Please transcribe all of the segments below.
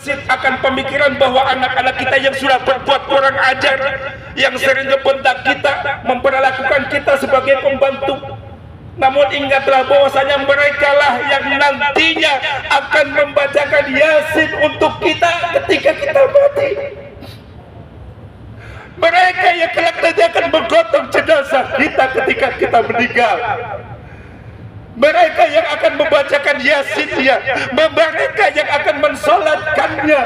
masjid akan pemikiran bahwa anak-anak kita yang sudah berbuat kurang ajar, yang sering ngebentak kita, memperlakukan kita sebagai pembantu. Namun ingatlah bahwasanya mereka lah yang nantinya akan membacakan Yasin untuk kita ketika kita mati. Mereka yang kelak nanti akan menggotong jenazah kita ketika kita meninggal. Mereka yang akan membacakan Yasinnya, mereka yang akan mensolatkannya.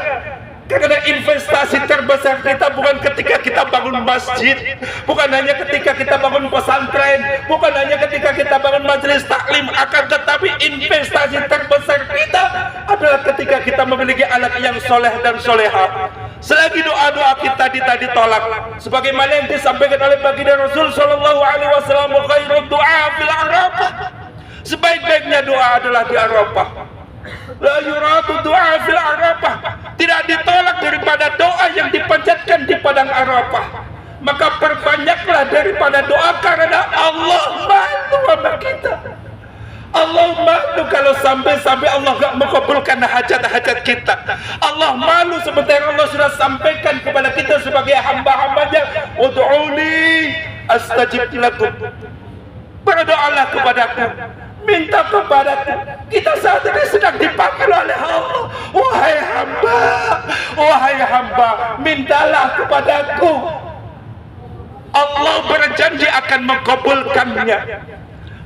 Karena investasi terbesar kita bukan ketika kita bangun masjid, bukan hanya ketika kita bangun pesantren, bukan hanya ketika kita bangun majelis taklim, akan tetapi investasi terbesar kita adalah ketika kita memiliki anak yang soleh dan soleha. Selagi doa-doa kita ditolak, sebagaimana yang disampaikan oleh baginda Rasul Shallallahu Alaihi Wasallam, khairud doa fil Arafah, sebaik-baiknya doa adalah di Arafah. La yuratu doa fil Arafah, tidak ditolak daripada doa yang dipanjatkan di padang Arafah. Maka perbanyaklah daripada doa, karena Allah malu sama kita. Allah malu kalau sampai Allah gak mengabulkan hajat-hajat kita. Allah malu sementara Allah sudah sampaikan kepada kita sebagai hamba-hambanya, ud'uni astajib lakum, berdoalah kepadaku, minta kepadaku. Kita saat ini sedang dipanggil oleh Allah, wahai hamba, mintalah kepadaku. Allah berjanji akan mengabulkannya.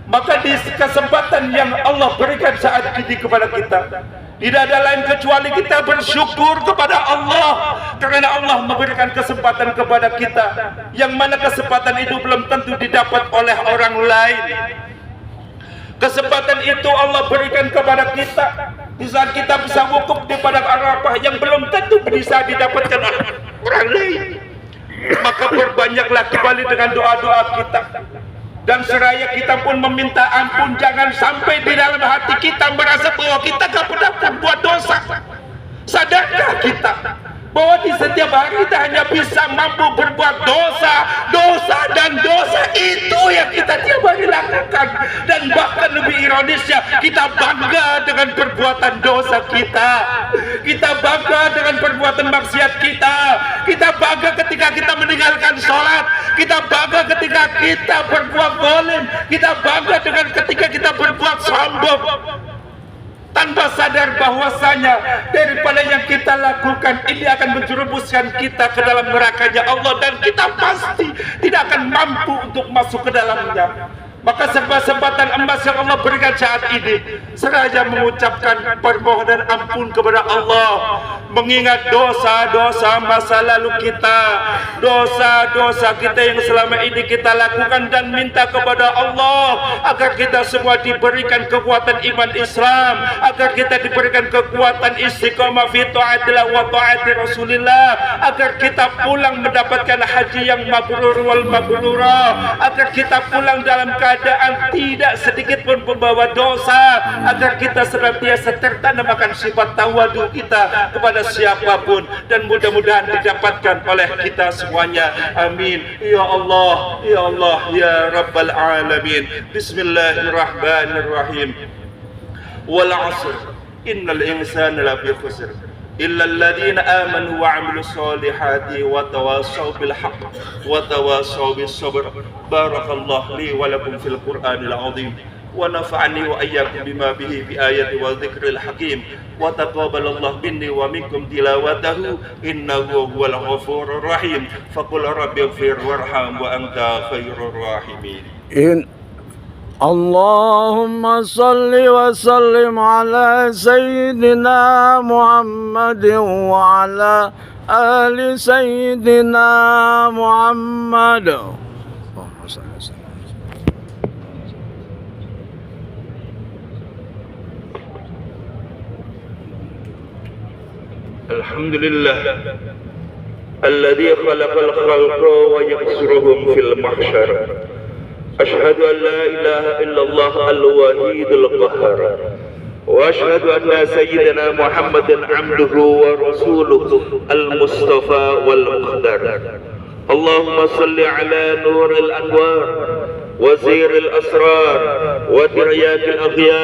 Maka di kesempatan yang Allah berikan saat ini kepada kita, tidak ada lain kecuali kita bersyukur kepada Allah, karena Allah memberikan kesempatan kepada kita, yang mana kesempatan itu belum tentu didapat oleh orang lain. Kesempatan itu Allah berikan kepada kita di saat kita bisa wukuf di padang Arafah, yang belum tentu bisa didapatkan oleh orang lain. Maka berbanyaklah kembali dengan doa-doa kita, dan seraya kita pun meminta ampun. Jangan sampai di dalam hati kita merasa bahwa kita gak pernah berbuat dosa. Sadarkah kita bahwa di setiap hari kita hanya bisa mampu berbuat dosa itu yang kita tiap hari lakukan. Dan bahkan lebih ironisnya, kita bangga dengan perbuatan dosa kita, kita bangga dengan perbuatan maksiat kita, kita bangga ketika kita meninggalkan sholat, kita bangga ketika kita berbuat zalim, kita bangga dengan ketika kita berbuat sombong, tanpa sadar bahwasanya daripada yang kita lakukan ini akan menjerumuskan kita ke dalam nerakanya Allah, dan kita pasti tidak akan mampu untuk masuk ke dalamnya. Maka kesempatan emas yang Allah berikan saat ini, sengaja mengucapkan permohonan ampun kepada Allah, mengingat dosa-dosa masa lalu kita, dosa-dosa kita yang selama ini kita lakukan, dan minta kepada Allah agar kita semua diberikan kekuatan iman Islam, agar kita diberikan kekuatan istiqomah fi ta'atillah wa ta'ati Rasulillah, agar kita pulang mendapatkan haji yang mabrur wal mabrurah, agar kita pulang dalam keadaan tidak sedikit pun membawa dosa, agar kita senantiasa tertanam akan sifat tawadu kita kepada siapapun, dan mudah-mudahan didapatkan oleh kita semuanya. Amin ya Allah, ya Allah, ya Rabbal Alamin. Bismillahirrahmanirrahim. Wal 'asr innal insana lafi khusr illa alladhina amanu wa 'amilus solihati wa tawassaw bil haqq wa tawassaw bis sabr. Barakallahu li wa lakum fil Qur'anil 'azim wa nafa'ani wa iyyakum bima bihi bi ayati wa dzikril hakim wa taqabbalallahu minni wa minkum tilawatahu innahu huwal ghafurur rahim. Faqul rabbighfir warham wa anta khairur rahimin. Allahumma salli wa sallim ala Sayyidina Muhammadin wa ala ali Sayyidina Muhammad. Alhamdulillah alladzi khalaqal khalqa wa yaqsuruhum fil mahsyar. Ashhadu an la ilaha illallah al-wahidul qahhar wa ashhadu anna sayyidina Muhammadan abduhu wa rasuluhu al-mustafa wal muqtar. Allahumma salli ala nuril anwar wa ziril asrar wa tiryakil aghyar